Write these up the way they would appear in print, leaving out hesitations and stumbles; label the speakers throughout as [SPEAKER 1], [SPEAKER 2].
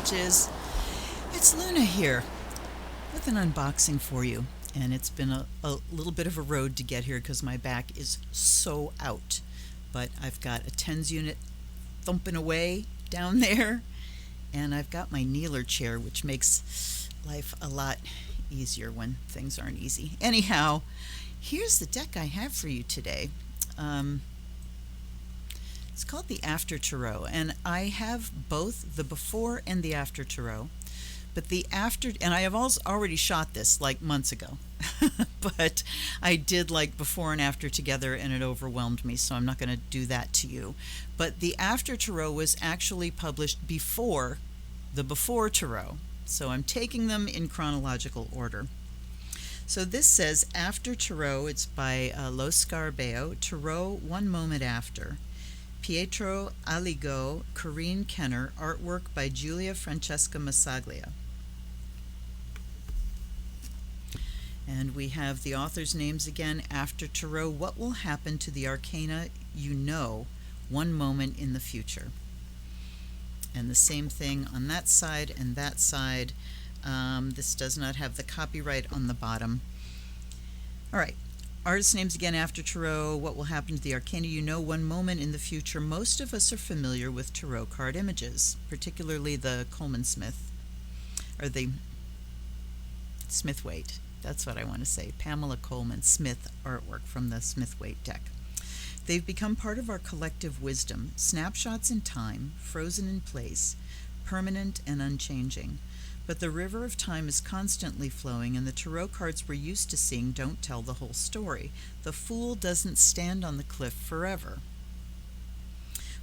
[SPEAKER 1] Witches. It's Luna here with an unboxing for you. And it's been a little bit of a road to get here because my back is so out. But I've got a TENS unit thumping away down there. And I've got my kneeler chair, which makes life a lot easier when things aren't easy. Anyhow, here's the deck I have for you today. It's called the After Tarot, and I have both the before and the after tarot. But the after, and I have already shot this like months ago, but I did like before and after together and it overwhelmed me, so I'm not going to do that to you. But the After Tarot was actually published before the Before Tarot, so I'm taking them in chronological order. So this says After Tarot. It's by Lo Scarabeo, Tarot One Moment After. Pietro, Alligo, Corrine Kenner, artwork by Giulia, Francesca, Massaglia. And we have the author's names again. After Tarot, what will happen to the arcana you know one moment in the future? And the same thing on that side and that side. This does not have the copyright on the bottom. All right. Artist names again. After Tarot, what will happen to the arcana you know one moment in the future? Most of us are familiar with tarot card images, particularly the Coleman Smith, or the Smith-Waite. That's what I want to say. Pamela Coleman Smith artwork from the Smith-Waite deck. They've become part of our collective wisdom, snapshots in time, frozen in place, permanent and unchanging. But the river of time is constantly flowing, and the tarot cards we're used to seeing don't tell the whole story. The fool doesn't stand on the cliff forever.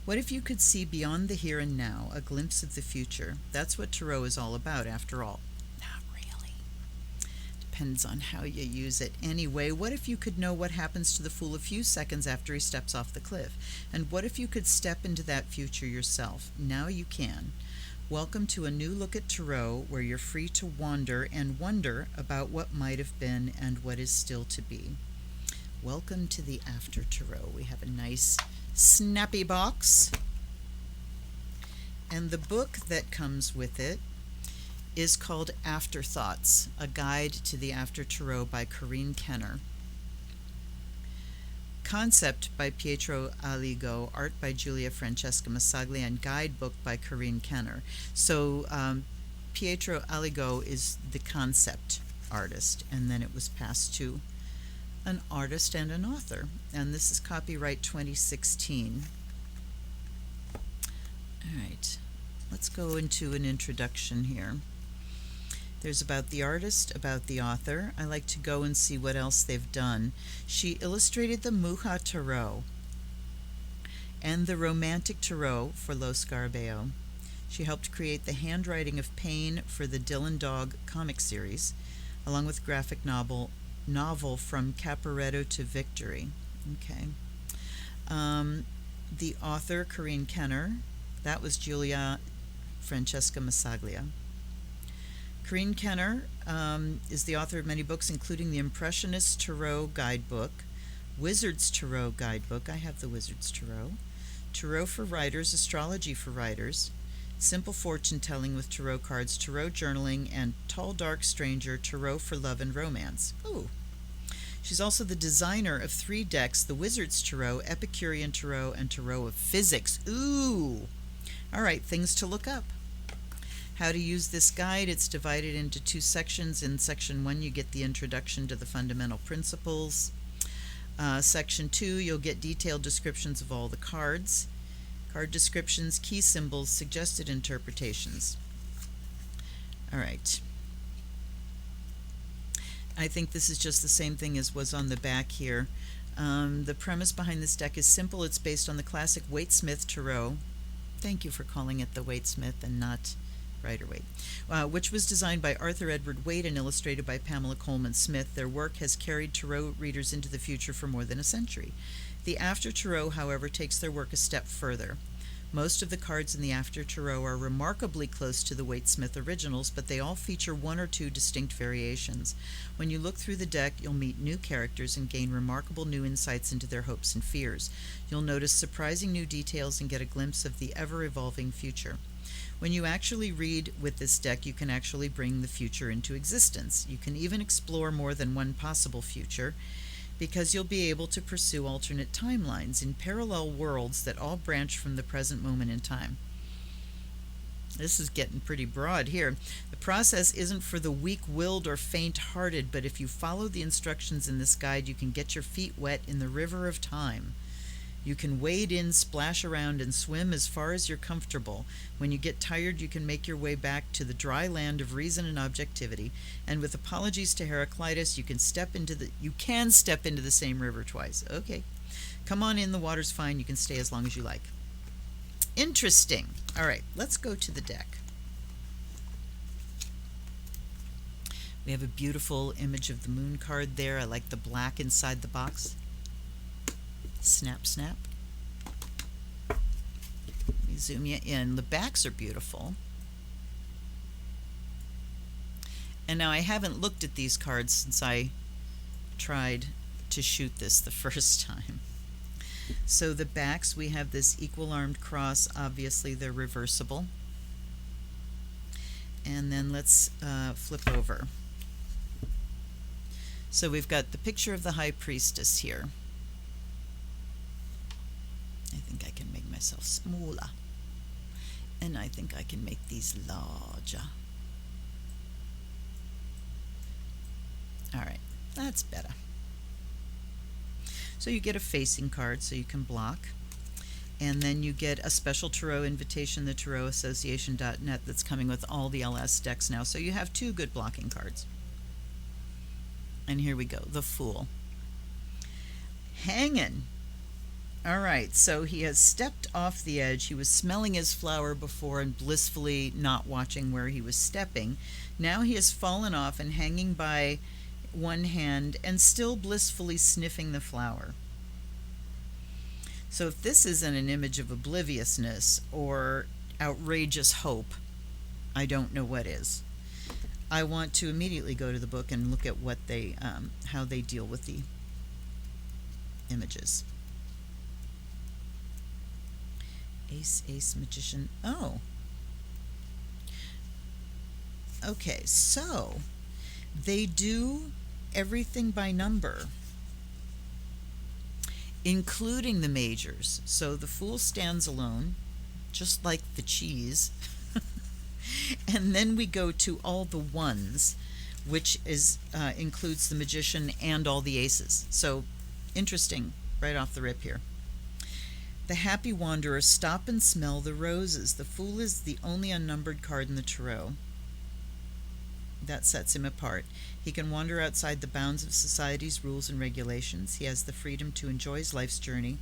[SPEAKER 1] What if you could see beyond the here and now, a glimpse of the future? That's what tarot is all about, after all. Not really. Depends on how you use it. Anyway, what if you could know what happens to the fool a few seconds after he steps off the cliff? And what if you could step into that future yourself? Now you can. Welcome to a new look at tarot, where you're free to wander and wonder about what might have been and what is still to be. Welcome to the After Tarot. We have a nice snappy box. And the book that comes with it is called Afterthoughts, a guide to the After Tarot by Corrine Kenner. Concept by Pietro Alligo, art by Giulia, Francesca, Massaglia, and guidebook by Corrine Kenner. So Pietro Alligo is the concept artist, and then it was passed to an artist and an author. And this is copyright 2016. All right, let's go into an introduction here. There's about the artist, about the author. I like to go and see what else they've done. She illustrated the Muja Tarot and the Romantic Tarot for Lo Scarabeo. She helped create the Handwriting of Pain for the Dylan Dog comic series, along with graphic novel From Caporetto to Victory. Okay. The author, Corrine Kenner, that was Giulia, Francesca, Massaglia. Corrine Kenner is the author of many books, including the Impressionist Tarot Guidebook, Wizard's Tarot Guidebook. I have the Wizard's Tarot. Tarot for Writers, Astrology for Writers, Simple Fortune Telling with Tarot Cards, Tarot Journaling, and Tall Dark Stranger, Tarot for Love and Romance. Ooh. She's also the designer of 3 decks, the Wizard's Tarot, Epicurean Tarot, and Tarot of Physics. Ooh. All right, things to look up. How to use this guide. It's divided into 2 sections. In section 1, you get the introduction to the fundamental principles. Section 2, you'll get detailed descriptions of all the cards, card descriptions, key symbols, suggested interpretations. All right. I think this is just the same thing as was on the back here. The premise behind this deck is simple. It's based on the classic Waite-Smith Tarot. Thank you for calling it the Waite-Smith and not Rider-Waite, which was designed by Arthur Edward Waite and illustrated by Pamela Coleman Smith. Their work has carried tarot readers into the future for more than a century. The After Tarot, however, takes their work a step further. Most of the cards in the After Tarot are remarkably close to the Waite-Smith originals, but they all feature 1 or 2 distinct variations. When you look through the deck, you'll meet new characters and gain remarkable new insights into their hopes and fears. You'll notice surprising new details and get a glimpse of the ever-evolving future. When you actually read with this deck, you can actually bring the future into existence. You can even explore more than one possible future, because you'll be able to pursue alternate timelines in parallel worlds that all branch from the present moment in time. This is getting pretty broad here. The process isn't for the weak-willed or faint-hearted, but if you follow the instructions in this guide, you can get your feet wet in the river of time. You can wade in, splash around, and swim as far as you're comfortable. When you get tired, you can make your way back to the dry land of reason and objectivity. And with apologies to Heraclitus, you can step into the same river twice. Okay. Come on in, the water's fine. You can stay as long as you like. Interesting. All right, let's go to the deck. We have a beautiful image of the moon card there. I like the black inside the box. Snap, snap. Let me zoom you in. The backs are beautiful. And now I haven't looked at these cards since I tried to shoot this the first time. So the backs, we have this equal armed cross. Obviously they're reversible. And then let's flip over. So we've got the picture of the High Priestess here. I think I can make myself smaller. And I think I can make these larger. All right, that's better. So you get a facing card so you can block. And then you get a special tarot invitation, the tarotassociation.net, that's coming with all the LS decks now. So you have 2 good blocking cards. And here we go, the Fool. Hanging. All right, so he has stepped off the edge. He was smelling his flower before and blissfully not watching where he was stepping. Now he has fallen off and hanging by one hand and still blissfully sniffing the flower. So if this isn't an image of obliviousness or outrageous hope, I don't know what is. I want to immediately go to the book and look at what they, how they deal with the images. Ace, ace, magician. Oh. Okay, so they do everything by number, including the majors. So the Fool stands alone, just like the cheese. And then we go to all the ones, which is includes the magician and all the aces. So interesting right off the rip here. The happy wanderer, stop and smell the roses. The Fool is the only unnumbered card in the tarot. That sets him apart. He can wander outside the bounds of society's rules and regulations. He has the freedom to enjoy life's journey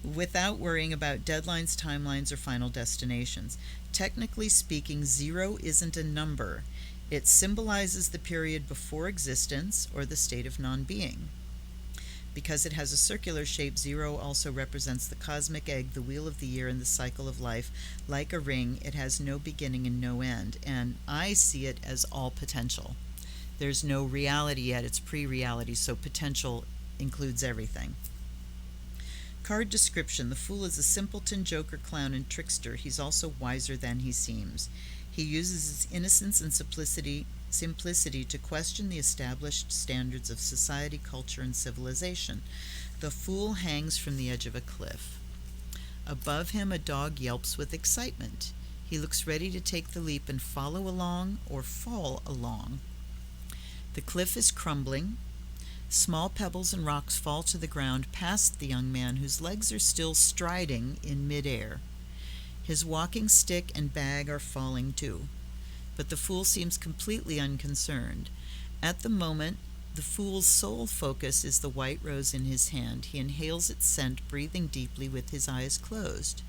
[SPEAKER 1] without worrying about deadlines, timelines, or final destinations. Technically speaking, 0 isn't a number. It symbolizes the period before existence or the state of non-being. Because it has a circular shape, 0 also represents the cosmic egg, the wheel of the year, and the cycle of life. Like a ring, it has no beginning and no end, and I see it as all potential. There's no reality yet, it's pre-reality, so potential includes everything. Card description. The Fool is a simpleton, joker, clown, and trickster. He's also wiser than he seems. He uses his innocence and simplicity to question the established standards of society, culture, and civilization. The Fool hangs from the edge of a cliff. Above him, a dog yelps with excitement. He looks ready to take the leap and follow along or fall along. The cliff is crumbling. Small pebbles and rocks fall to the ground past the young man, whose legs are still striding in midair. His walking stick and bag are falling too. But the Fool seems completely unconcerned. At the moment, the Fool's sole focus is the white rose in his hand. He inhales its scent, breathing deeply with his eyes closed.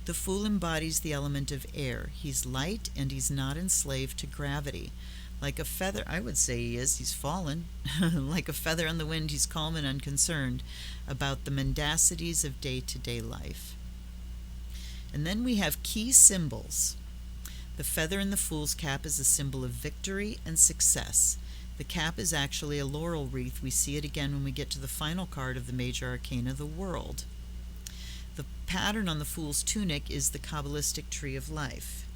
[SPEAKER 1] The Fool embodies the element of air. He's light and he's not enslaved to gravity. Like a feather, I would say he is, he's fallen. Like a feather on the wind, he's calm and unconcerned about the mendacities of day-to-day life. And then we have key symbols. The feather in the Fool's cap is a symbol of victory and success. The cap is actually a laurel wreath. We see it again when we get to the final card of the major arcana, the World. pattern on the Fool's tunic is the Kabbalistic tree of life.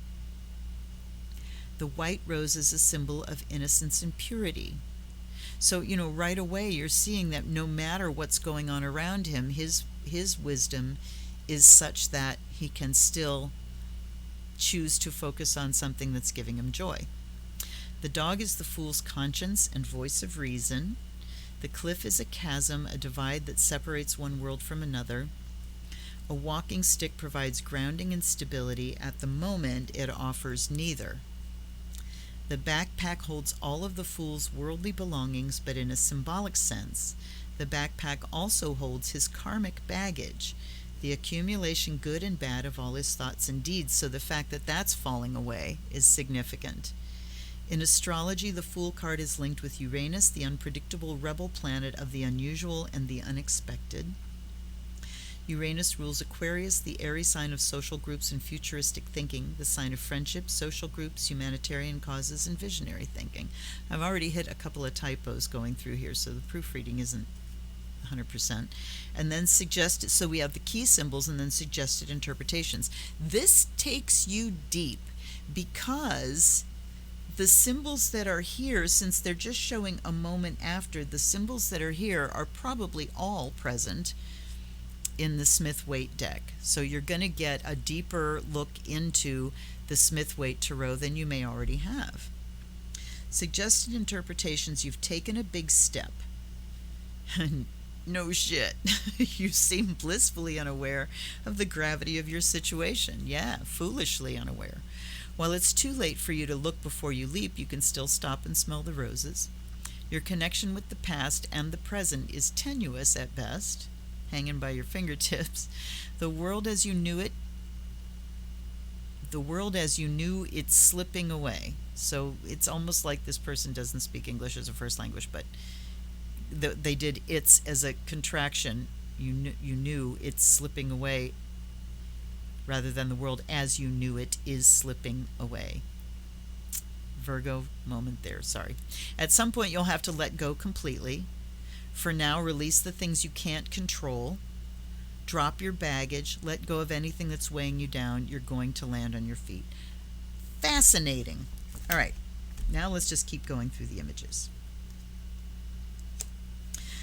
[SPEAKER 1] The white rose is a symbol of innocence and purity. So, right away you're seeing that no matter what's going on around him, his wisdom is such that he can still choose to focus on something that's giving him joy. The dog is the Fool's conscience and voice of reason. The cliff is a chasm, a divide that separates one world from another. A walking stick provides grounding and stability. At the moment, it offers neither. The backpack holds all of the Fool's worldly belongings, but in a symbolic sense. The backpack also holds his karmic baggage, the accumulation, good and bad, of all his thoughts and deeds. So the fact that that's falling away is significant. In astrology, the Fool card is linked with Uranus, the unpredictable rebel planet of the unusual and the unexpected. Uranus rules Aquarius, the airy sign of social groups and futuristic thinking, the sign of friendship, social groups, humanitarian causes, and visionary thinking. I've already hit a couple of typos going through here, so the proofreading isn't 100%. And then so we have the key symbols and then suggested interpretations. This takes you deep because the symbols that are here, since they're just showing a moment after, the symbols that are here are probably all present in the Smith-Waite deck. So you're going to get a deeper look into the Smith-Waite Tarot than you may already have. Suggested interpretations: you've taken a big step. No shit. You seem blissfully unaware of the gravity of your situation. Yeah, foolishly unaware. While it's too late for you to look before you leap, you can still stop and smell the roses. Your connection with the past and the present is tenuous at best, hanging by your fingertips. The world as you knew it's slipping away. So it's almost like this person doesn't speak English as a first language, but they did "it's" as a contraction. You knew it's slipping away, rather than the world as you knew it is slipping away. Virgo moment there, sorry. At some point you'll have to let go completely. For now, release the things you can't control. Drop your baggage. Let go of anything that's weighing you down. You're going to land on your feet. Fascinating. All right, now let's just keep going through the images.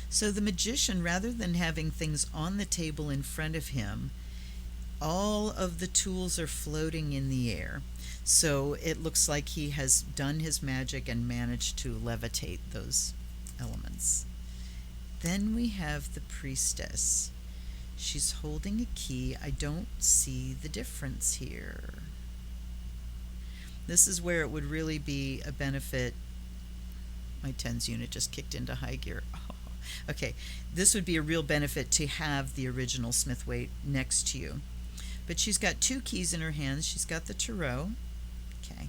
[SPEAKER 1] So the magician, rather than having things on the table in front of him, all of the tools are floating in the air. So it looks like he has done his magic and managed to levitate those elements. Then we have the priestess. She's holding a key. I don't see the difference here. This is where it would really be a benefit. My tens unit just kicked into high gear. Oh, okay, this would be a real benefit to have the original Smith-Waite next to you. But she's got two keys in her hands. She's got the tarot. Okay.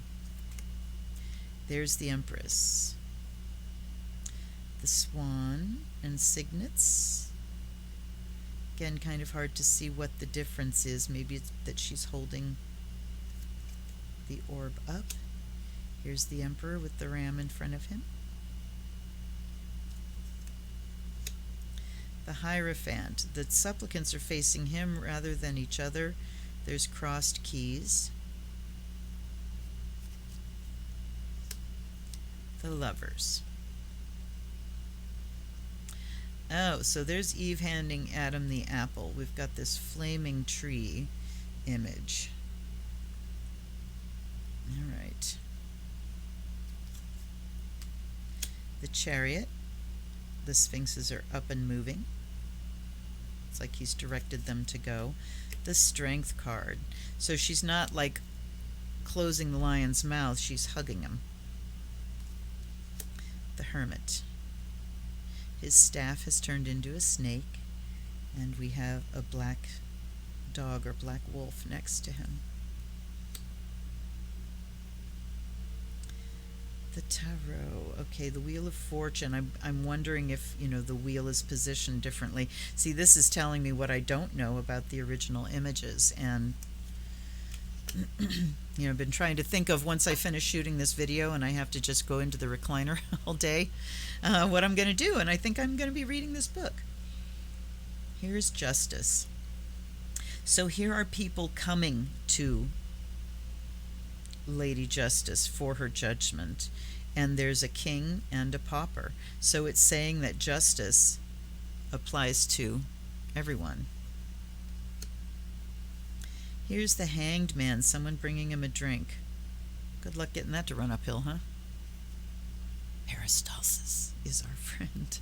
[SPEAKER 1] There's the Empress. The swan and signets. Again, kind of hard to see what the difference is. Maybe it's that she's holding the orb up. Here's the Emperor with the ram in front of him. The Hierophant. The supplicants are facing him rather than each other. There's crossed keys. The Lovers. Oh, so there's Eve handing Adam the apple. We've got this flaming tree image. All right. The Chariot. The Sphinxes are up and moving. It's like he's directed them to go. The Strength card. So she's not like closing the lion's mouth, she's hugging him. The Hermit. His staff has turned into a snake, and we have a black dog or black wolf next to him. The Tarot. Okay, the Wheel of Fortune. I'm wondering if, the wheel is positioned differently. See, this is telling me what I don't know about the original images, and I've been trying to think of, once I finish shooting this video and I have to just go into the recliner all day, what I'm going to do, and I think I'm going to be reading this book. Here's Justice. So here are people coming to Lady Justice for her judgment, and there's a king and a pauper. So it's saying that justice applies to everyone. Here's the Hanged Man, someone bringing him a drink. Good luck getting that to run uphill, huh? Peristalsis is our friend.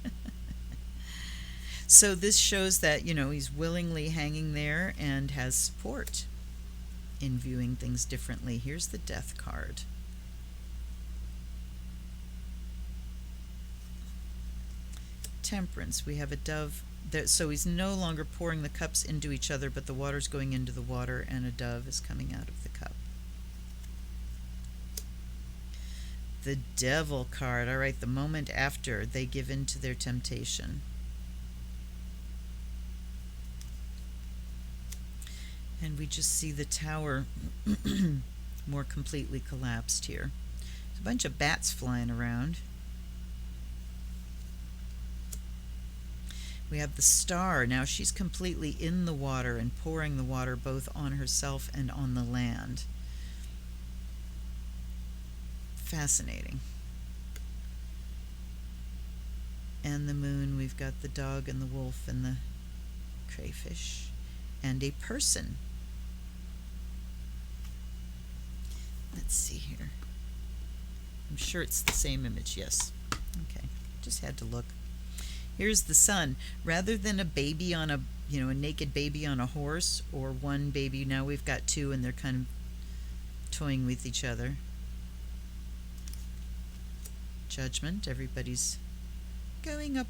[SPEAKER 1] So this shows that, he's willingly hanging there and has support in viewing things differently. Here's the Death card. Temperance. We have a dove. So he's no longer pouring the cups into each other, but the water's going into the water, and a dove is coming out of the cup. The Devil card. All right, the moment after they give in to their temptation. And we just see the tower more completely collapsed here. There's a bunch of bats flying around. We have the Star. Now she's completely in the water and pouring the water both on herself and on the land. Fascinating. And the Moon, we've got the dog and the wolf and the crayfish. And a person. Let's see here. I'm sure it's the same image, yes. Okay, just had to look. Here's the Sun. Rather than a baby on a naked baby on a horse, or one baby, now we've got two and they're kind of toying with each other. Judgment. Everybody's going up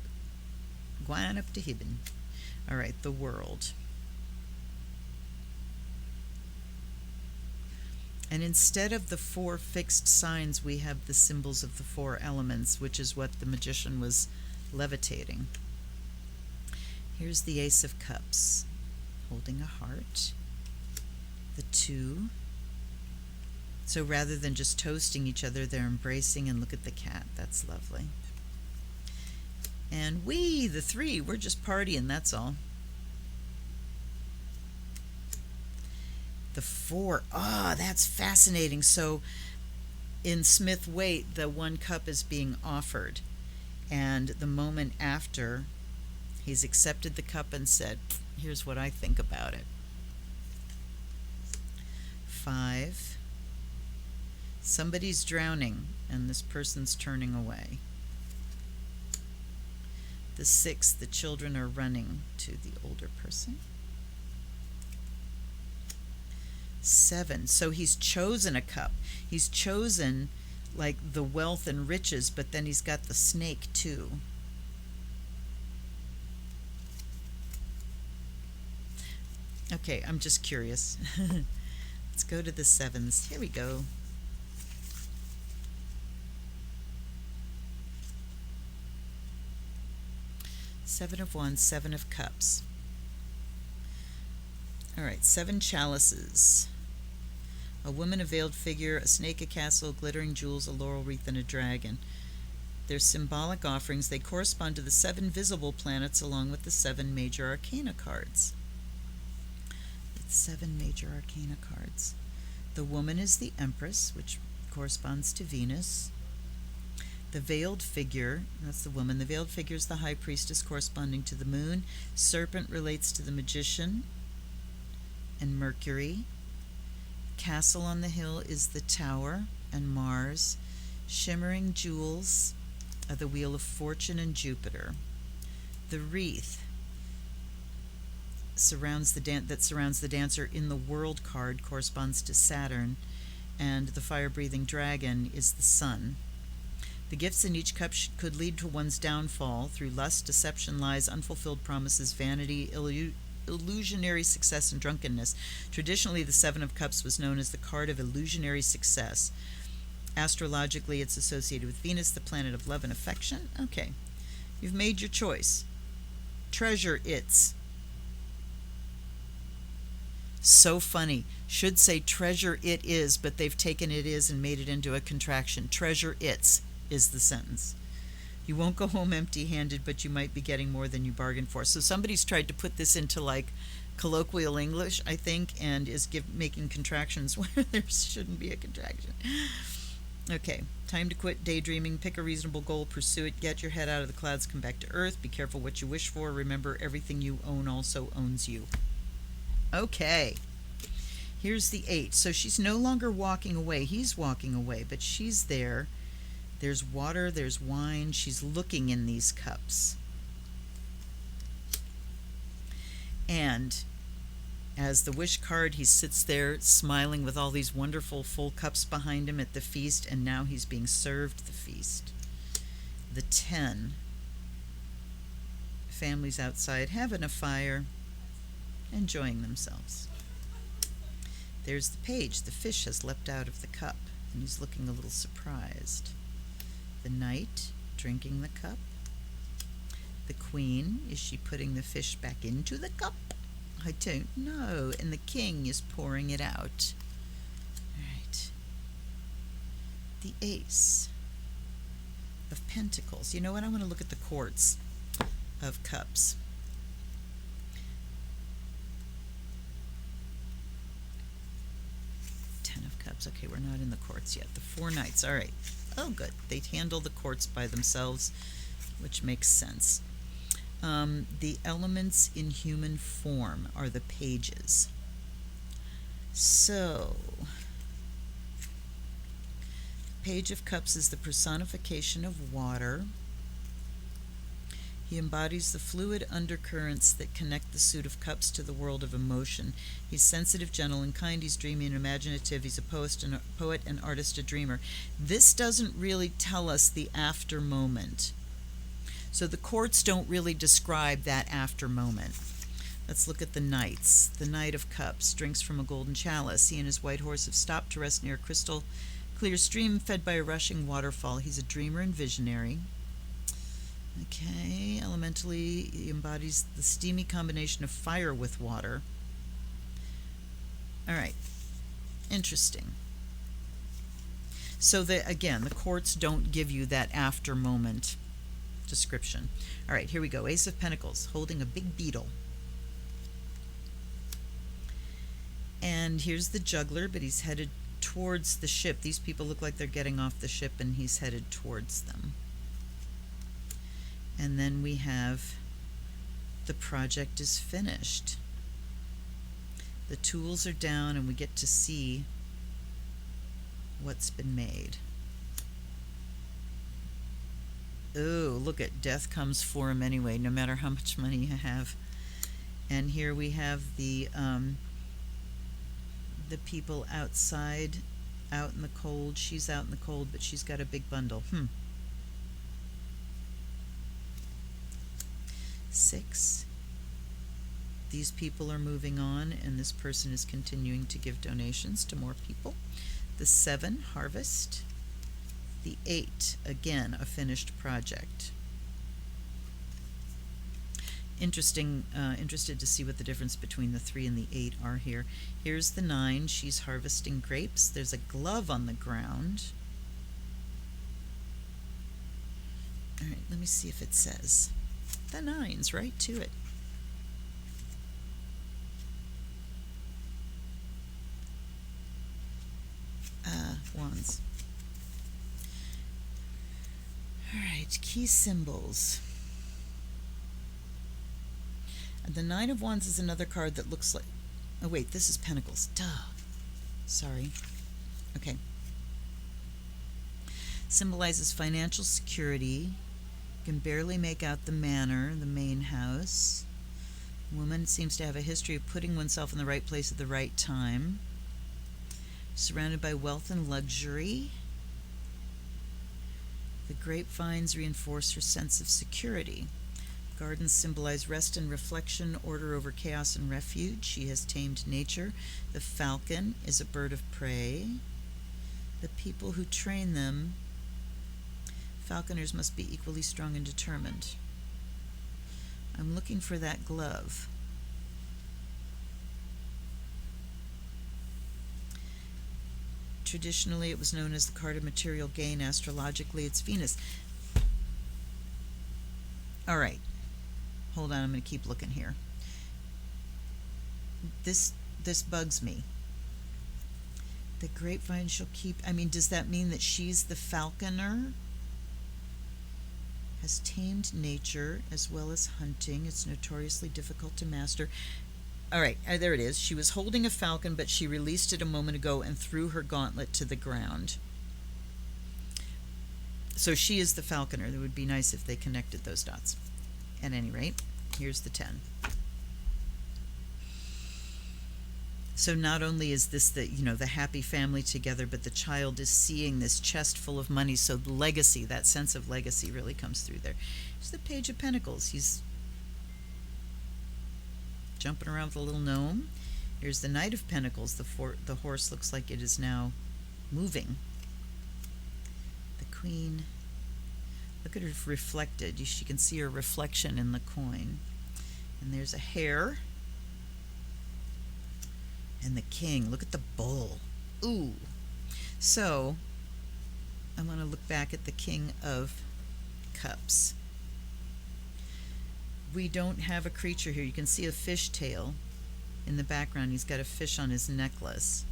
[SPEAKER 1] to heaven. All right, the World. And instead of the 4 fixed signs, we have the symbols of the 4 elements, which is what the magician was levitating. Here's the Ace of Cups, holding a heart. The 2. So rather than just toasting each other, they're embracing, and look at the cat. That's lovely. And we, the 3, we're just partying, that's all. The 4, that's fascinating. So in Smith-Waite, the 1 cup is being offered, and the moment after, he's accepted the cup and said, here's what I think about it. 5, somebody's drowning and this person's turning away. The 6, the children are running to the older person. 7, so he's chosen a cup. He's chosen like the wealth and riches, but then he's got the snake too. Okay, I'm just curious. Let's go to the 7s. Here we go. Seven of Wands, 7 of Cups. All right, 7 chalices. A woman, a veiled figure, a snake, a castle, glittering jewels, a laurel wreath, and a dragon. They're symbolic offerings. They correspond to the 7 visible planets along with the 7 major arcana cards. It's 7 major arcana cards. The woman is the Empress, which corresponds to Venus. The veiled figure, that's the woman. The veiled figure is the high priestess, corresponding to the moon. Serpent relates to the magician and Mercury. Castle on the hill is the tower and Mars. Shimmering jewels are the wheel of fortune and Jupiter. The wreath surrounds the dancer in the world card corresponds to Saturn, and the fire-breathing dragon is the sun. The gifts in each cup could lead to one's downfall through lust, deception, lies, unfulfilled promises, vanity, illusionary success, and drunkenness. Traditionally, the 7 of Cups was known as the card of illusionary success. Astrologically, it's associated with Venus, the planet of love and affection. Okay, you've made your choice. Treasure its. So funny. Should say treasure it is, but they've taken it is and made it into a contraction. Treasure its is the sentence. You won't go home empty-handed, but you might be getting more than you bargained for. So somebody's tried to put this into like colloquial English, I think, and is making contractions where there shouldn't be a contraction. Okay, time to quit daydreaming. Pick a reasonable goal, pursue it, get your head out of the clouds, come back to earth. Be careful what you wish for. Remember, everything you own also owns you. Okay, here's the 8. So she's no longer walking away. He's walking away, but she's there. There's water, there's wine. She's looking in these cups. And as the wish card, he sits there smiling with all these wonderful full cups behind him at the feast, and now he's being served the feast. The 10. Families outside having a fire, enjoying themselves. There's the page. The fish has leapt out of the cup, and he's looking a little surprised. The knight drinking the cup. The queen, is she putting the fish back into the cup? I don't know. And the king is pouring it out. All right. The ace of pentacles. You know what? I want to look at the courts of cups. Okay, we're not in the courts yet. The 4 knights. All right. Oh, good. They handle the courts by themselves, which makes sense. The elements in human form are the pages. So, Page of Cups is the personification of water. He embodies the fluid undercurrents that connect the suit of cups to the world of emotion. He's sensitive, gentle, and kind. He's dreamy and imaginative. He's a poet, an artist, a dreamer. This doesn't really tell us the after moment. So the courts don't really describe that after moment. Let's look at the knights. The Knight of Cups drinks from a golden chalice. He and his white horse have stopped to rest near a crystal clear stream fed by a rushing waterfall. He's a dreamer and visionary. Okay, elementally, he embodies the steamy combination of fire with water. All right, interesting. So, again, the courts don't give you that after moment description. All right, here we go. Ace of Pentacles, holding a big beetle. And here's the juggler, but he's headed towards the ship. These people look like they're getting off the ship, and he's headed towards them. And then we have the project is finished. The tools are down, and we get to see what's been made. Oh, look at death comes for him anyway, no matter how much money you have. And here we have the people outside, out in the cold. She's out in the cold, but she's got a big bundle. 6. These people are moving on, and this person is continuing to give donations to more people. The 7, harvest. The 8, again, a finished project. Interested to see what the difference between the 3 and the 8 are here. Here's the 9, she's harvesting grapes. There's a glove on the ground. All right, let me see if it says. The 9's right to it. Wands. All right, key symbols. The 9 of Wands is another card that looks like... Oh, wait, this is Pentacles. Duh. Sorry. Okay. Symbolizes financial security. Can barely make out the manor, the main house. Woman seems to have a history of putting oneself in the right place at the right time. Surrounded by wealth and luxury. The grapevines reinforce her sense of security. Gardens symbolize rest and reflection, order over chaos and refuge. She has tamed nature. The falcon is a bird of prey. The people who train them, falconers, must be equally strong and determined. I'm looking for that glove. Traditionally, it was known as the card of material gain. Astrologically, it's Venus. All right. Hold on, I'm going to keep looking here. this bugs me. The grapevine shall keep, I mean, does that mean that she's the falconer? Has tamed nature as well as hunting. It's notoriously difficult to master. All right, there it is. She was holding a falcon, but she released it a moment ago and threw her gauntlet to the ground. So she is the falconer. It would be nice if they connected those dots. At any rate, here's the 10. So not only is this the happy family together, but the child is seeing this chest full of money. So the legacy, that sense of legacy, really comes through there. Here's the Page of Pentacles. He's jumping around with a little gnome. Here's the Knight of Pentacles. The horse looks like it is now moving. The Queen. Look at her reflected. She can see her reflection in the coin. And there's a hare. And the King. Look at the bull. Ooh. So, I want to look back at the King of Cups. We don't have a creature here. You can see a fish tail in the background. He's got a fish on his necklace.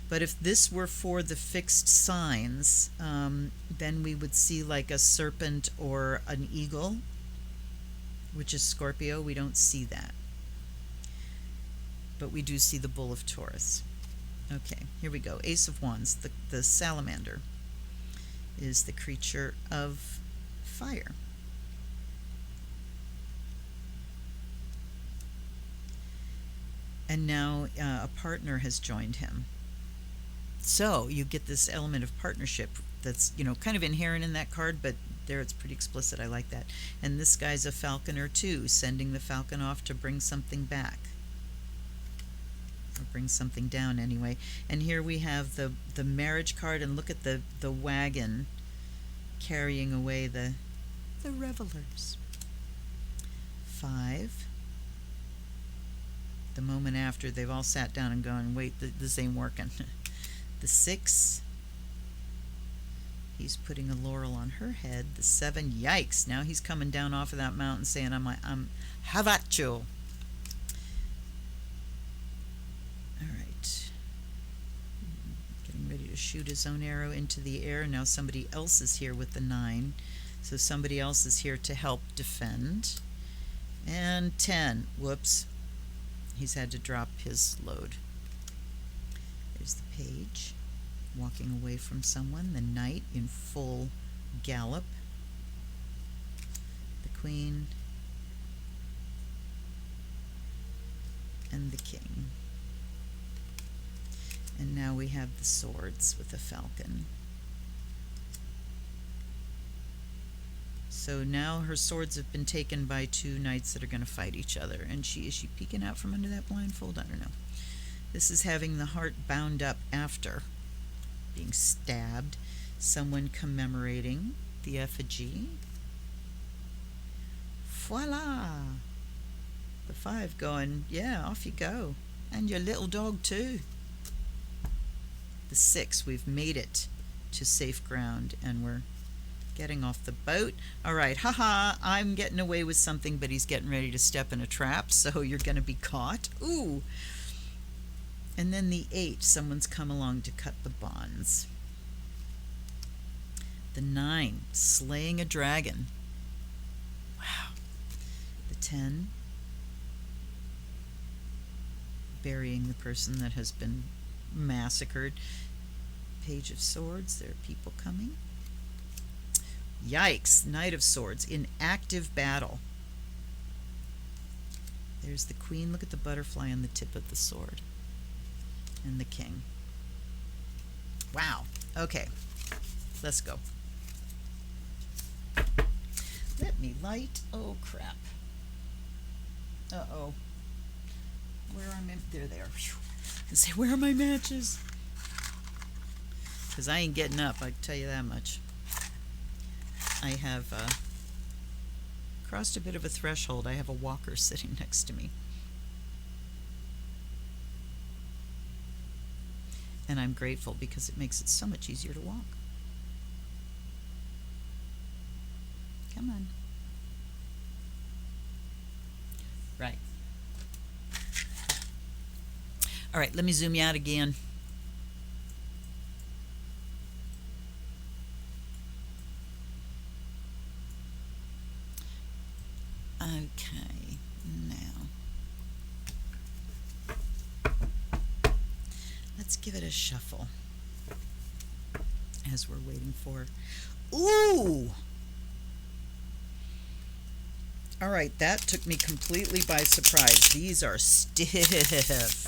[SPEAKER 1] But if this were for the fixed signs, then we would see like a serpent or an eagle, which is Scorpio. We don't see that. But we do see the Bull of Taurus. Okay, here we go. Ace of Wands. The salamander is the creature of fire. And now a partner has joined him. So you get this element of partnership that's, kind of inherent in that card, but there it's pretty explicit. I like that. And this guy's a falconer too, sending the falcon off to bring something back. Or bring something down anyway. And here we have the marriage card, and look at the wagon carrying away the revelers. 5. The moment after, they've all sat down and gone, wait, this ain't working. The 6, he's putting a laurel on her head. The 7, yikes, now he's coming down off of that mountain saying, I'm have at you. All right. Getting ready to shoot his own arrow into the air. Now somebody else is here with the 9. So somebody else is here to help defend. And 10, whoops. He's had to drop his load. There's the Page walking away from someone. The Knight in full gallop. The Queen. And the King. And now we have the swords with the falcon. So now her swords have been taken by 2 knights that are going to fight each other. And is she peeking out from under that blindfold? I don't know. This is having the heart bound up after being stabbed. Someone commemorating the effigy. Voila! The 5 going, yeah, off you go. And your little dog too. The 6, we've made it to safe ground, and we're getting off the boat. All right, haha, I'm getting away with something, but he's getting ready to step in a trap, so you're going to be caught. Ooh. And then the 8, someone's come along to cut the bonds. The 9, slaying a dragon. Wow. The 10, burying the person that has been massacred. Page of Swords, there are people coming. Yikes, Knight of Swords in active battle. There's the Queen. Look at the butterfly on the tip of the sword. And the King. Wow. Okay. Let's go. Let me light. Oh, crap. Uh-oh. Where are my... There they are. And say, where are my matches? Because I ain't getting up, I can tell you that much. I have crossed a bit of a threshold. I have a walker sitting next to me. And I'm grateful because it makes it so much easier to walk. Come on. Right. All right, let me zoom you out again. Okay, now let's give it a shuffle as we're waiting for. Ooh! All right, that took me completely by surprise. These are stiff.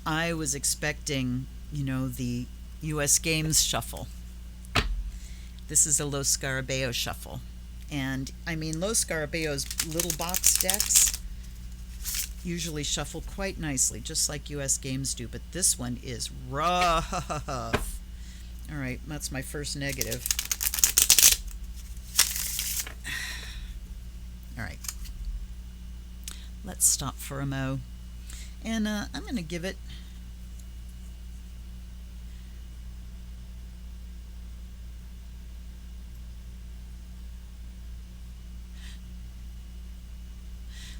[SPEAKER 1] I was expecting, the U.S. Games shuffle. This is a Los Scarabeo shuffle. And, Los Scarabeo's little box decks usually shuffle quite nicely, just like U.S. Games do, but this one is rough. All right, that's my first negative. All right, let's stop for a mo. And I'm going to give it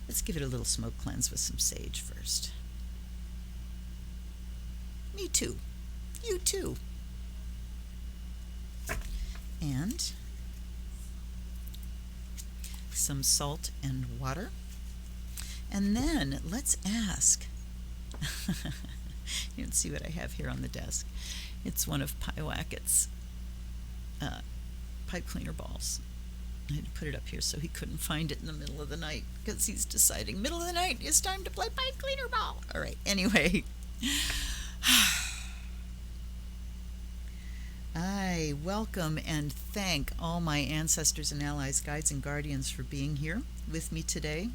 [SPEAKER 1] let's give it a little smoke cleanse with some sage first. Me too. You too. And some salt and water. And then let's ask. You can see what I have here on the desk. It's one of Pyewacket's pipe cleaner balls. I had to put it up here so he couldn't find it in the middle of the night, because he's deciding middle of the night it's time to play pipe cleaner ball. All right, anyway. I welcome and thank all my ancestors and allies, guides and guardians for being here with me today.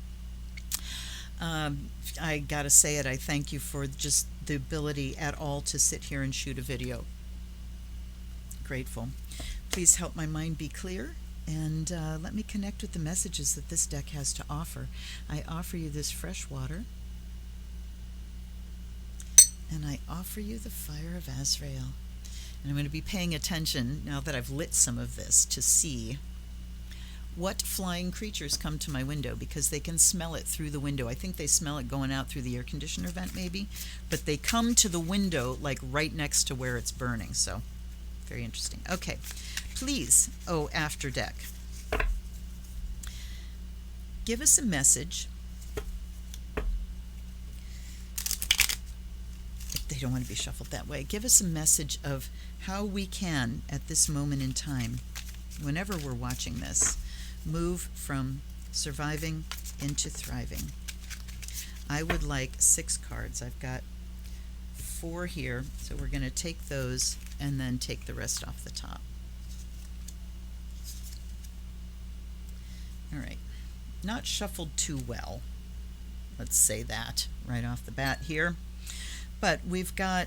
[SPEAKER 1] I gotta say it, I thank you for just the ability at all to sit here and shoot a video. Grateful. Please help my mind be clear, and let me connect with the messages that this deck has to offer. I offer you this fresh water, and I offer you the fire of Azrael. And I'm going to be paying attention, now that I've lit some of this, to see what flying creatures come to my window, because they can smell it through the window. I think they smell it going out through the air conditioner vent maybe, but they come to the window like right next to where it's burning. So very interesting. Okay, please, after deck, give us a message. If they don't want to be shuffled that way, give us a message of how we can, at this moment in time, whenever we're watching this, move from surviving into thriving. I would like 6 cards. I've got 4 here, so we're going to take those and then take the rest off the top. All right, not shuffled too well, let's say that right off the bat here, but we've got,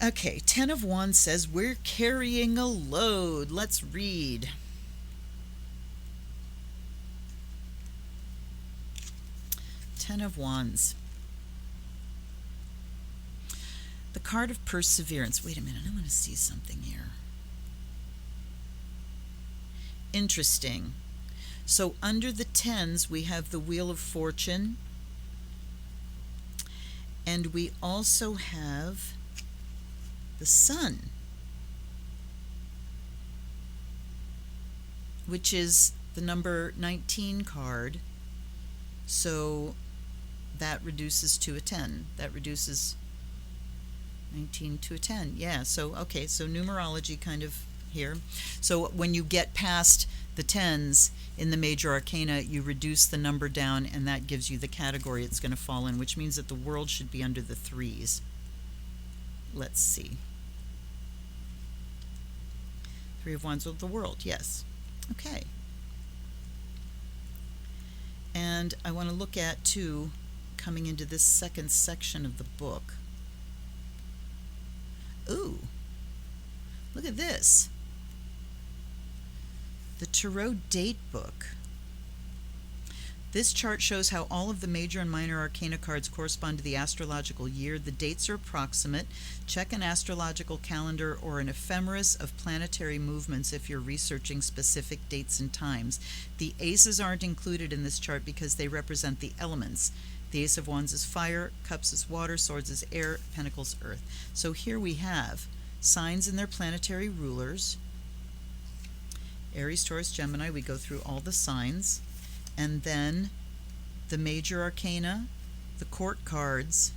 [SPEAKER 1] okay, 10 of Wands says we're carrying a load. Let's read. Ten of Wands. The card of perseverance. Wait a minute, I want to see something here. Interesting. So under the tens, we have the Wheel of Fortune. And we also have the Sun, which is the number 19 card. So that reduces to a 10. That reduces 19 to a 10. Yeah, so okay, so numerology kind of here. So when you get past the tens in the major arcana, you reduce the number down, and that gives you the category it's going to fall in, which means that the world should be under the 3s. Let's see. 3 of Wands of the world, yes. Okay. And I want to look at, too, coming into this second section of the book. Ooh, look at this. The Tarot Date Book. This chart shows how all of the major and minor arcana cards correspond to the astrological year. The dates are approximate. Check an astrological calendar or an ephemeris of planetary movements if you're researching specific dates and times. The aces aren't included in this chart because they represent the elements. The Ace of Wands is fire, Cups is water, Swords is air, Pentacles earth. So here we have signs and their planetary rulers. Aries, Taurus, Gemini, we go through all the signs. And then the major arcana, the court cards.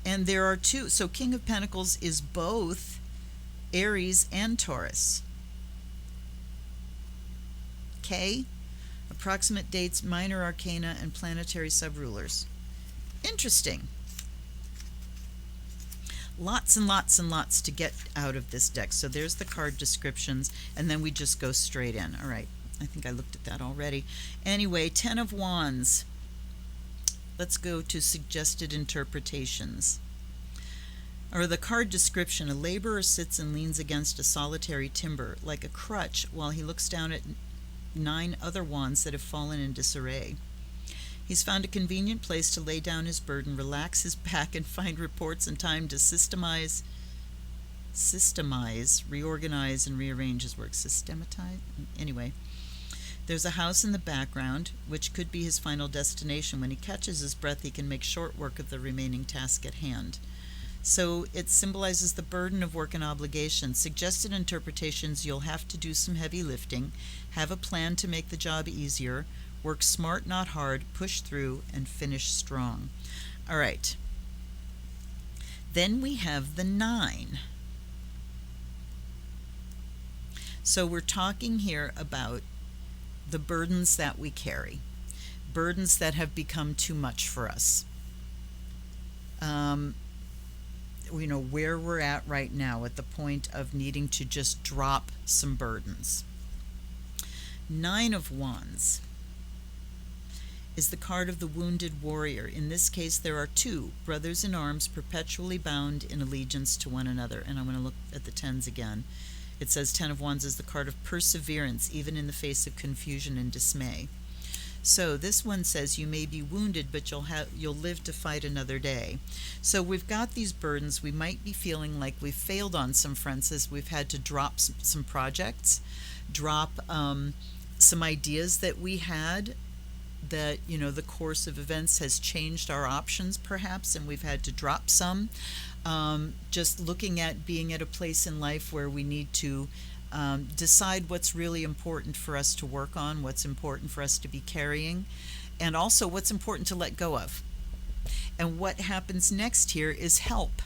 [SPEAKER 1] And there are two. So King of Pentacles is both Aries and Taurus. Okay? Approximate dates, minor arcana, and planetary subrulers. Interesting. Lots and lots and lots to get out of this deck. So there's the card descriptions, and then we just go straight in. All right. I think I looked at that already. Anyway, Ten of Wands. Let's go to suggested interpretations. Or the card description: a laborer sits and leans against a solitary timber like a crutch while he looks down at 9 other wands that have fallen in disarray. He's found a convenient place to lay down his burden, relax his back, and find reports and time to systemize, reorganize, and rearrange his work. Systematize? Anyway. There's a house in the background, which could be his final destination. When he catches his breath, he can make short work of the remaining task at hand. So it symbolizes the burden of work and obligation. Suggested interpretations: you'll have to do some heavy lifting, have a plan to make the job easier, work smart, not hard, push through, and finish strong. All right. Then we have the 9. So we're talking here about the burdens that we carry, burdens that have become too much for us. You know, where we're at right now at the point of needing to just drop some burdens. 9 of Wands is the card of the wounded warrior. In this case, there are 2 brothers in arms perpetually bound in allegiance to one another. And I'm going to look at the 10s again. It says 10 of Wands is the card of perseverance, even in the face of confusion and dismay. So this one says you may be wounded, but you'll live to fight another day. So we've got these burdens. We might be feeling like we've failed on some fronts as we've had to drop some projects, drop some ideas that we had, that, you know, the course of events has changed our options perhaps, and we've had to drop some. Just looking at being at a place in life where we need to decide what's really important for us to work on, what's important for us to be carrying, and also what's important to let go of. And what happens next here is help.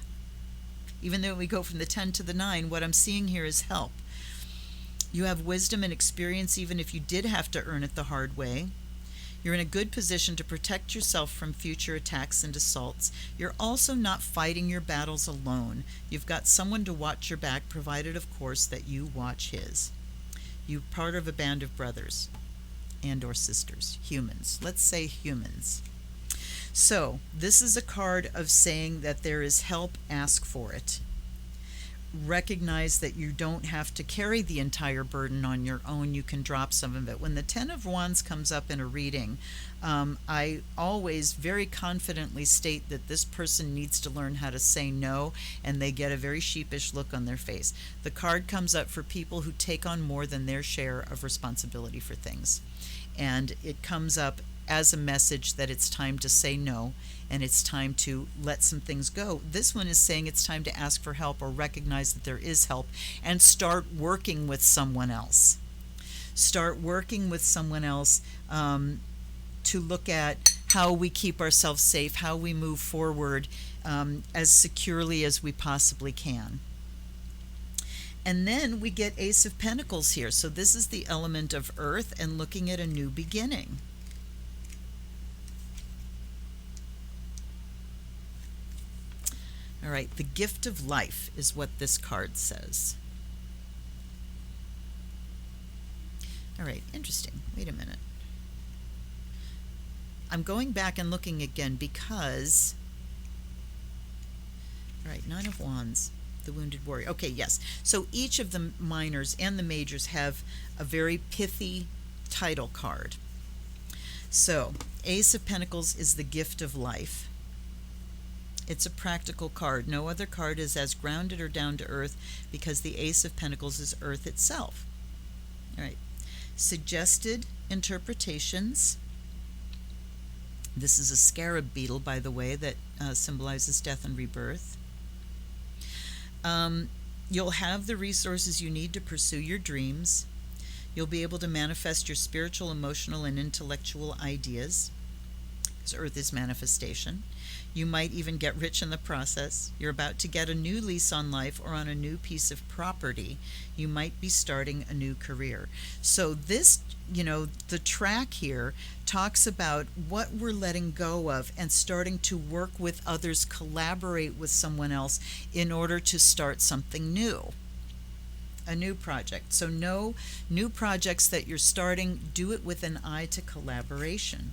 [SPEAKER 1] Even though we go from the 10 to the 9, what I'm seeing here is help. You have wisdom and experience even if you did have to earn it the hard way. You're in a good position to protect yourself from future attacks and assaults. You're also not fighting your battles alone. You've got someone to watch your back, provided, of course, that you watch his. You're part of a band of brothers and or sisters, humans. Let's say humans. So this is a card of saying that there is help, ask for it. Recognize that you don't have to carry the entire burden on your own. You can drop some of it. When the 10 of Wands comes up in a reading, I always very confidently state that this person needs to learn how to say no, and they get a very sheepish look on their face. The card comes up for people who take on more than their share of responsibility for things. And it comes up as a message that it's time to say no, and it's time to let some things go. This one is saying it's time to ask for help or recognize that there is help and start working with someone else. Start working with someone else to look at how we keep ourselves safe, how we move forward as securely as we possibly can. And then we get Ace of Pentacles here. So this is the element of earth and looking at a new beginning. All right, the gift of life is what this card says. All right, interesting. Wait a minute. I'm going back and looking again because, all right, 9 of Wands, the wounded warrior. Okay, yes. So each of the minors and the majors have a very pithy title card. So, Ace of Pentacles is the gift of life. It's a practical card. No other card is as grounded or down to earth because the Ace of Pentacles is earth itself. All right. Suggested interpretations. This is a scarab beetle, by the way, that symbolizes death and rebirth. You'll have the resources you need to pursue your dreams. You'll be able to manifest your spiritual, emotional, and intellectual ideas, because Earth is manifestation. You might even get rich in the process. You're about to get a new lease on life or on a new piece of property. You might be starting a new career. So this, the track here talks about what we're letting go of and starting to work with others, collaborate with someone else in order to start something new. A new project. So no new projects that you're starting, do it with an eye to collaboration.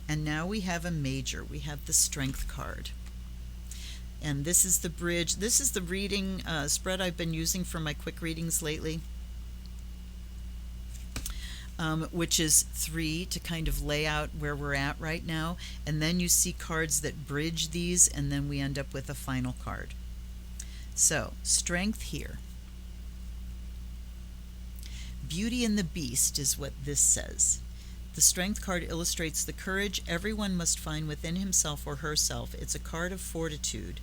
[SPEAKER 1] And now we have a major. We have the Strength card. And this is the bridge. This is the reading spread I've been using for my quick readings lately, which is 3 to kind of lay out where we're at right now. And then you see cards that bridge these, and then we end up with a final card. So, Strength here. Beauty and the Beast is what this says. The Strength card illustrates the courage everyone must find within himself or herself. It's a card of fortitude,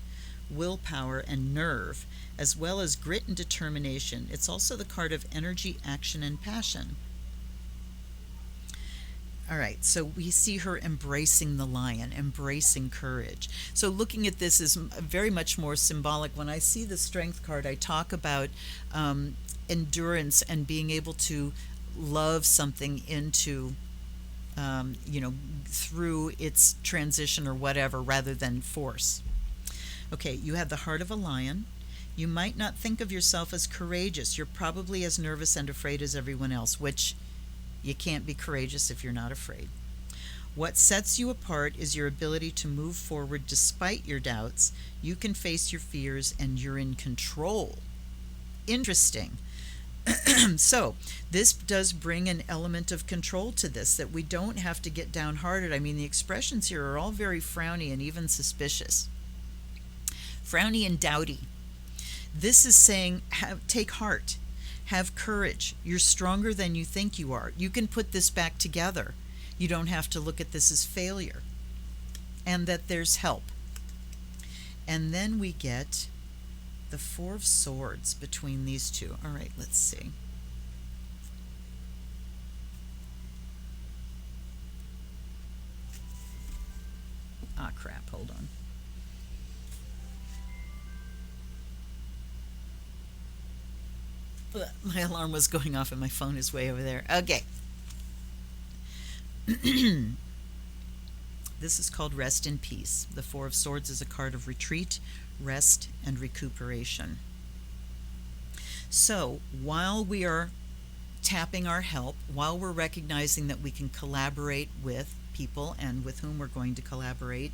[SPEAKER 1] willpower, and nerve, as well as grit and determination. It's also the card of energy, action, and passion. All right, so we see her embracing the lion, embracing courage. So looking at this is very much more symbolic. When I see the Strength card, I talk about endurance and being able to love something into through its transition or whatever, rather than force. Okay, you have the heart of a lion. You might not think of yourself as courageous. You're probably as nervous and afraid as everyone else, which you can't be courageous if you're not afraid. What sets you apart is your ability to move forward despite your doubts. You can face your fears and you're in control. Interesting. So this does bring an element of control to this, that we don't have to get downhearted. I mean, the expressions here are all very frowny and even suspicious. Frowny and doubty. This is saying, take heart, have courage. You're stronger than you think you are. You can put this back together. You don't have to look at this as failure, and that there's help. And then we get the Four of Swords between these two. All right, let's see. Ah, crap, hold on. My alarm was going off and my phone is way over there. Okay. This is called Rest in Peace. The Four of Swords is a card of retreat, rest, and recuperation. So while we are tapping our help, while we're recognizing that we can collaborate with people and with whom we're going to collaborate,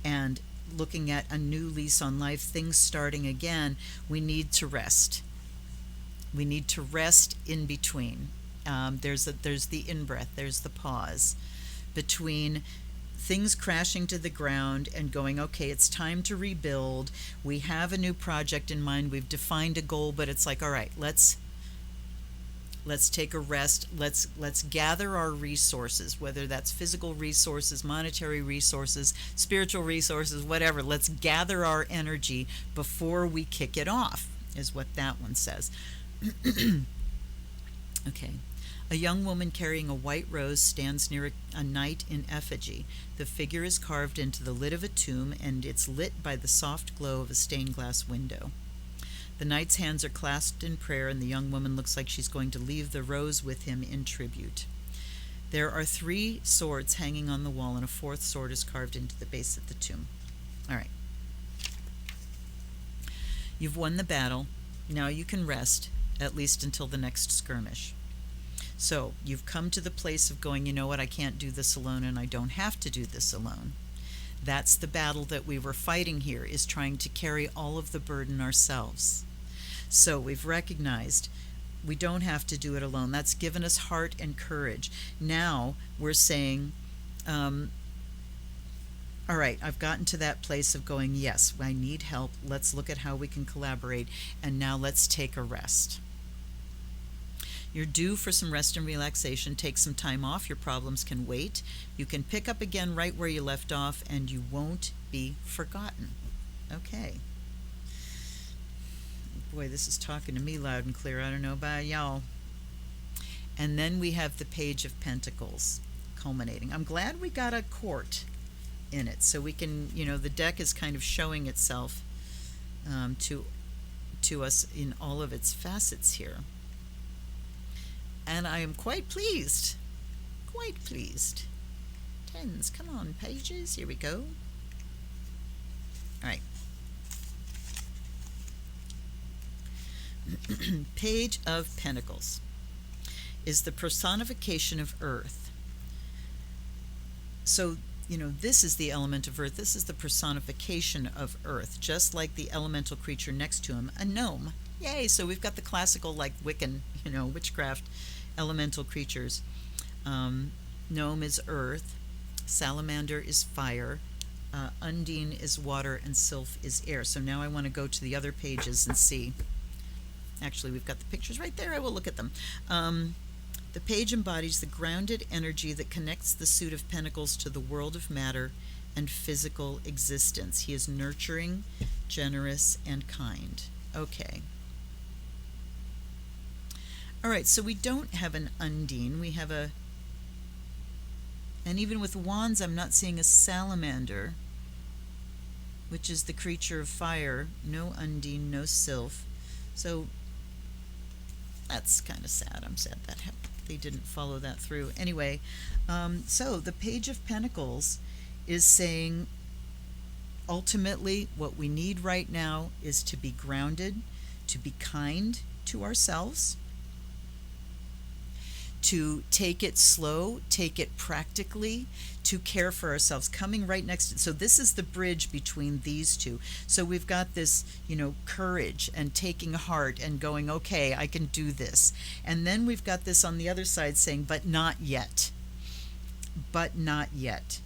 [SPEAKER 1] and looking at a new lease on life, things starting again, we need to rest. We need to rest in between. There's the in-breath, there's the pause between things crashing to the ground and going, okay, it's time to rebuild. We have a new project in mind. We've defined a goal, but it's like, all right, let's take a rest. Let's gather our resources, whether that's physical resources, monetary resources, spiritual resources, whatever. Let's gather our energy before we kick it off, is what that one says. Okay. A young woman carrying a white rose stands near a knight in effigy. The figure is carved into the lid of a tomb, and it's lit by the soft glow of a stained glass window. The knight's hands are clasped in prayer, and the young woman looks like she's going to leave the rose with him in tribute. There are 3 swords hanging on the wall, and a 4th sword is carved into the base of the tomb. All right. You've won the battle. Now you can rest, at least until the next skirmish. So you've come to the place of going, you know what, I can't do this alone, and I don't have to do this alone. That's the battle that we were fighting here, is trying to carry all of the burden ourselves. So we've recognized We don't have to do it alone. That's given us heart and courage. Now we're saying, all right, I've gotten to that place of going, yes, I need help. Let's look at how we can collaborate. And now let's take a rest. You're due for some rest and relaxation. Take some time off. Your problems can wait. You can pick up again right where you left off, and you won't be forgotten. Okay. Boy, this is talking to me loud and clear. I don't know about y'all. And then we have the Page of Pentacles culminating. I'm glad we got a court in it, so we can, the deck is kind of showing itself to us in all of its facets here. And I am quite pleased. Quite pleased. Tens, come on, pages. Here we go. All right. Page of Pentacles is the personification of earth. So, this is the element of earth. This is the personification of earth, just like the elemental creature next to him, a gnome. Yay! So we've got the classical, like Wiccan, witchcraft elemental creatures. Gnome is earth, salamander is fire, undine is water, and sylph is air. So now I want to go to the other pages and see. Actually, we've got the pictures right there. I will look at them. The page embodies the grounded energy that connects the suit of pentacles to the world of matter and physical existence. He is nurturing, generous, and kind. Okay. All right, so we don't have an undine. We have a... And even with wands, I'm not seeing a salamander, which is the creature of fire. No undine, no sylph. So that's kind of sad. I'm sad that they didn't follow that through. Anyway, so the Page of Pentacles is saying, ultimately, what we need right now is to be grounded, to be kind to ourselves, to take it slow, take it practically, to care for ourselves, coming right next to, so this is the bridge between these two. So we've got this, courage and taking heart and going, okay, I can do this. And then we've got this on the other side saying, but not yet. But not yet.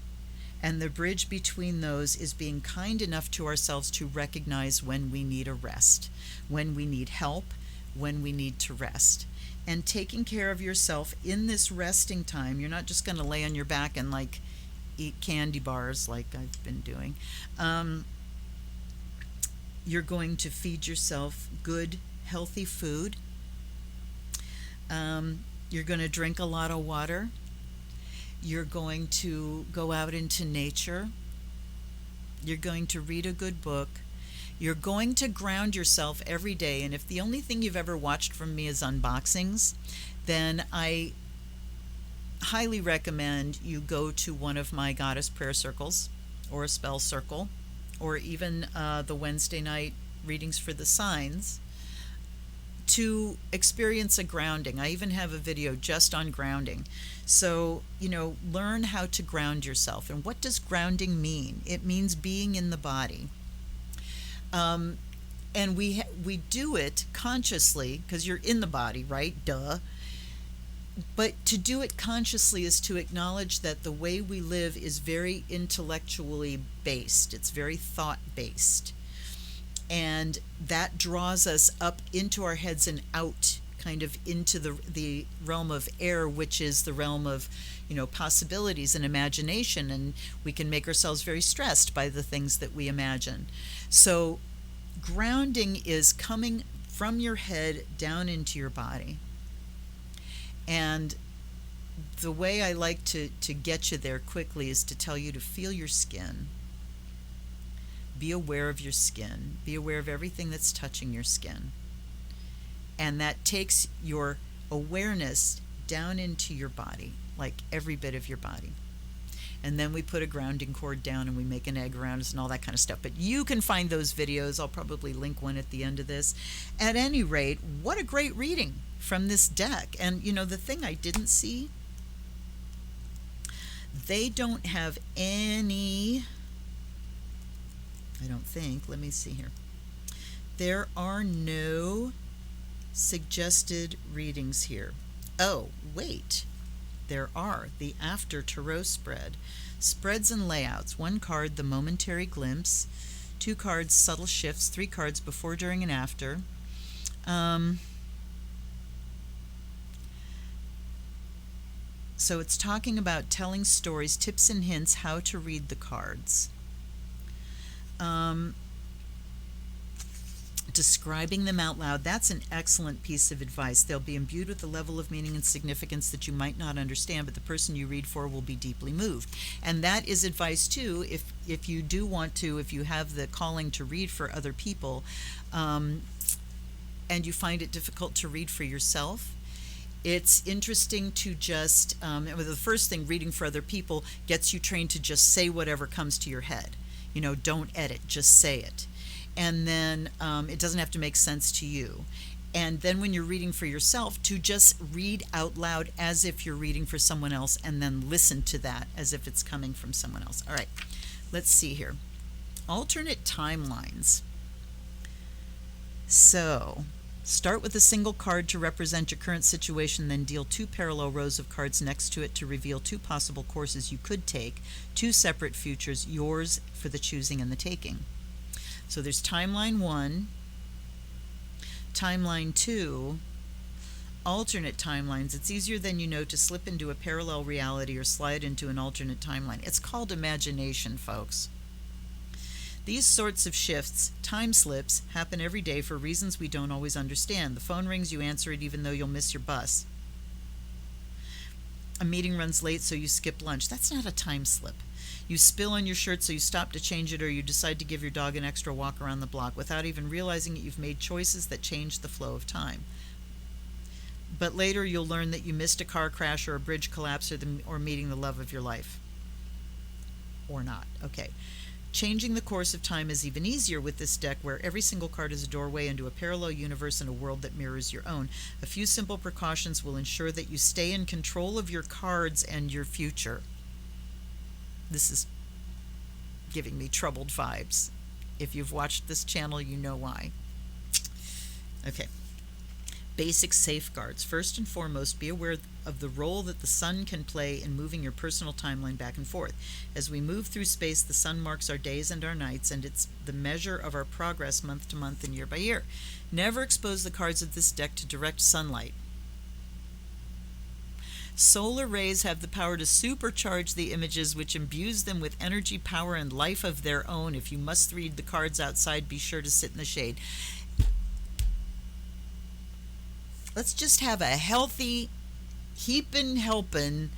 [SPEAKER 1] And the bridge between those is being kind enough to ourselves to recognize when we need a rest, when we need help, when we need to rest. And taking care of yourself in this resting time. You're not just going to lay on your back and eat candy bars like I've been doing. You're going to feed yourself good, healthy food. You're going to drink a lot of water. You're going to go out into nature. You're going to read a good book. You're going to ground yourself every day. And if the only thing you've ever watched from me is unboxings, then I highly recommend you go to one of my goddess prayer circles or a spell circle, or even the Wednesday night readings for the signs, to experience a grounding. I even have a video just on grounding. So, learn how to ground yourself. And what does grounding mean? It means being in the body. And we do it consciously because you're in the body, right? Duh. But to do it consciously is to acknowledge that the way we live is very intellectually based. It's very thought-based. And that draws us up into our heads and out kind of into the realm of air, which is the realm of, possibilities and imagination. And we can make ourselves very stressed by the things that we imagine. So grounding is coming from your head down into your body. And the way I like to get you there quickly is to tell you to feel your skin. Be aware of your skin. Be aware of everything that's touching your skin. And that takes your awareness down into your body, like every bit of your body. And then we put a grounding cord down and we make an egg around us and all that kind of stuff. But you can find those videos. I'll probably link one at the end of this. At any rate, what a great reading from this deck. And, the thing I didn't see, they don't have any, I don't think, let me see here. There are no suggested readings here. Oh, wait. There are the After Tarot spread. Spreads and layouts. 1 card, the momentary glimpse. 2 cards, subtle shifts. 3 cards, before, during, and after. So it's talking about telling stories, tips and hints how to read the cards. Describing them out loud. That's an excellent piece of advice. They'll be imbued with a level of meaning and significance that you might not understand, but the person you read for will be deeply moved. And that is advice too, if you do want to, if you have the calling to read for other people, and you find it difficult to read for yourself, it's interesting to just, the first thing, reading for other people gets you trained to just say whatever comes to your head. You know, don't edit, just say it. And then it doesn't have to make sense to you. And then when you're reading for yourself, to just read out loud as if you're reading for someone else, and then listen to that as if it's coming from someone else. All right, let's see here. Alternate timelines. So start with a single card to represent your current situation, then deal 2 parallel rows of cards next to it to reveal 2 possible courses you could take, 2 separate futures, yours for the choosing and the taking. So there's timeline 1, timeline 2, alternate timelines. It's easier than you know to slip into a parallel reality or slide into an alternate timeline. It's called imagination, folks. These sorts of shifts, time slips, happen every day for reasons we don't always understand. The phone rings, you answer it even though you'll miss your bus. A meeting runs late, so you skip lunch. That's not a time slip. You spill on your shirt, so you stop to change it, or you decide to give your dog an extra walk around the block. Without even realizing it, you've made choices that change the flow of time. But later you'll learn that you missed a car crash or a bridge collapse or meeting the love of your life. Or not. Okay. Changing the course of time is even easier with this deck, where every single card is a doorway into a parallel universe and a world that mirrors your own. A few simple precautions will ensure that you stay in control of your cards and your future. This is giving me troubled vibes. If you've watched this channel, you know why. Okay. Basic safeguards. First and foremost, be aware of the role that the sun can play in moving your personal timeline back and forth. As we move through space, the sun marks our days and our nights, and it's the measure of our progress month to month and year by year. Never expose the cards of this deck to direct sunlight. Solar rays have the power to supercharge the images, which imbues them with energy, power, and life of their own. If you must read the cards outside, be sure to sit in the shade. Let's just have a healthy heapin' helpin'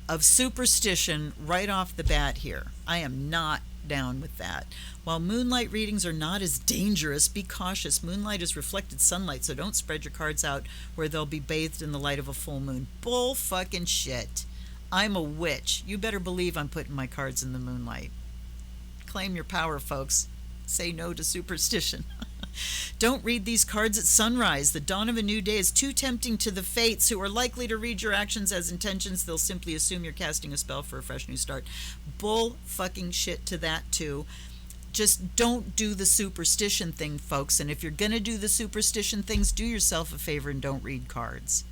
[SPEAKER 1] of superstition right off the bat here. I am not down with that. While moonlight readings are not as dangerous, be cautious. Moonlight is reflected sunlight, so don't spread your cards out where they'll be bathed in the light of a full moon. Bull fucking shit. I'm a witch. You better believe I'm putting my cards in the moonlight. Claim your power, folks. Say no to superstition. Don't read these cards at sunrise. The dawn of a new day is too tempting to the fates, who are likely to read your actions as intentions. They'll simply assume you're casting a spell for a fresh new start. Bull fucking shit to that too. Just don't do the superstition thing, folks. And if you're going to do the superstition things, do yourself a favor and don't read cards,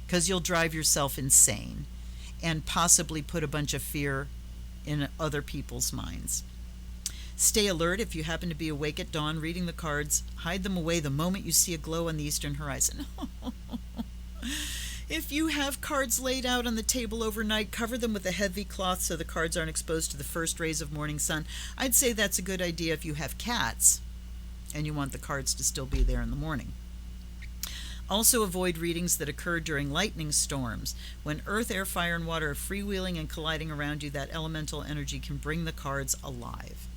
[SPEAKER 1] because you'll drive yourself insane and possibly put a bunch of fear in other people's minds. Stay alert. If you happen to be awake at dawn reading the cards, hide them away the moment you see a glow on the eastern horizon. If you have cards laid out on the table overnight, cover them with a heavy cloth so the cards aren't exposed to the first rays of morning sun. I'd say that's a good idea if you have cats and you want the cards to still be there in the morning. Also avoid readings that occur during lightning storms. When earth, air, fire, and water are freewheeling and colliding around you, that elemental energy can bring the cards alive.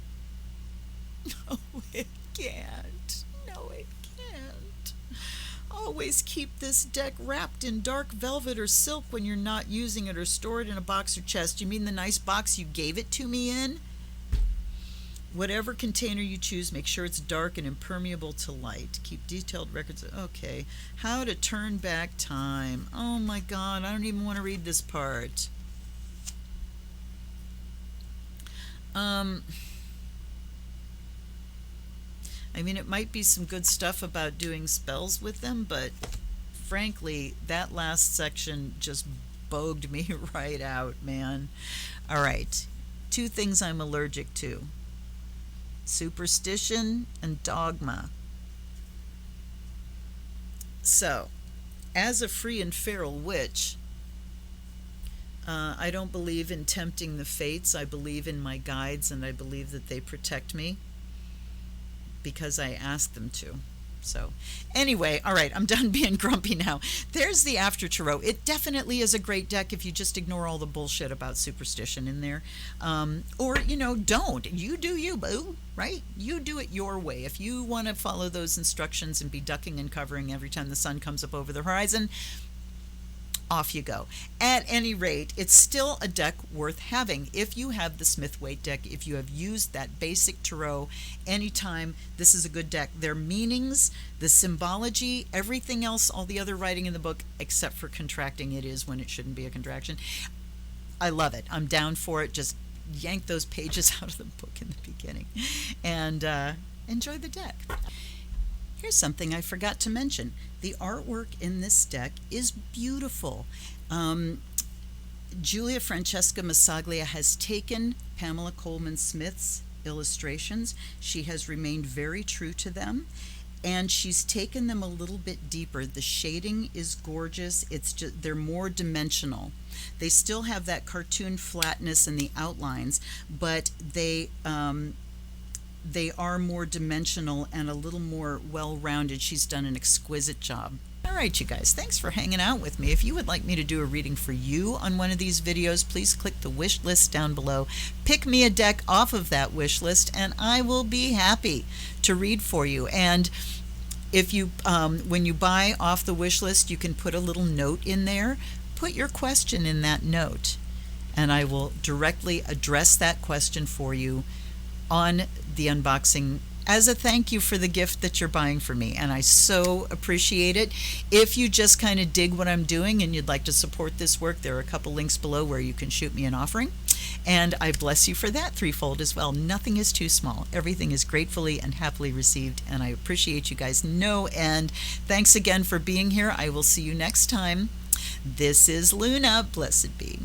[SPEAKER 1] No, it can't. No, it can't. Always keep this deck wrapped in dark velvet or silk when you're not using it, or store it in a box or chest. You mean the nice box you gave it to me in? Whatever container you choose, make sure it's dark and impermeable to light. Keep detailed records. Okay. How to turn back time. Oh my God, I don't even want to read this part. I mean, it might be some good stuff about doing spells with them, but frankly, that last section just bogged me right out, man. All right, two things I'm allergic to: superstition and dogma. So, as a free and feral witch, I don't believe in tempting the fates. I believe in my guides, and I believe that they protect me because I ask them to. So anyway, all right, I'm done being grumpy now. There's the After Tarot. It definitely is a great deck if you just ignore all the bullshit about superstition in there. Or, don't. You do you, boo, right? You do it your way. If you want to follow those instructions and be ducking and covering every time the sun comes up over the horizon, off you go. At any rate, it's still a deck worth having. If you have the Smith-Waite deck, if you have used that basic tarot anytime, this is a good deck. Their meanings, the symbology, everything else, all the other writing in the book, except for contracting it is when it shouldn't be a contraction. I love it. I'm down for it. Just yank those pages out of the book in the beginning and enjoy the deck. Here's something I forgot to mention. The artwork in this deck is beautiful. Giulia Francesca Massaglia has taken Pamela Coleman Smith's illustrations. She has remained very true to them, and she's taken them a little bit deeper. The shading is gorgeous. It's just, they're more dimensional. They still have that cartoon flatness in the outlines, but they are more dimensional and a little more well-rounded. She's done an exquisite job. All right, you guys, thanks for hanging out with me. If you would like me to do a reading for you on one of these videos, please click the wish list down below. Pick me a deck off of that wish list, and I will be happy to read for you. And if you, when you buy off the wish list, you can put a little note in there. Put your question in that note, and I will directly address that question for you on the unboxing as a thank you for the gift that you're buying for me, and I so appreciate it. If you just kind of dig what I'm doing and you'd like to support this work, there are a couple links below where you can shoot me an offering, and I bless you for that threefold as well. Nothing is too small. Everything is gratefully and happily received, and I appreciate you guys no end. Thanks again for being here. I will see you next time. This is Luna. Blessed be.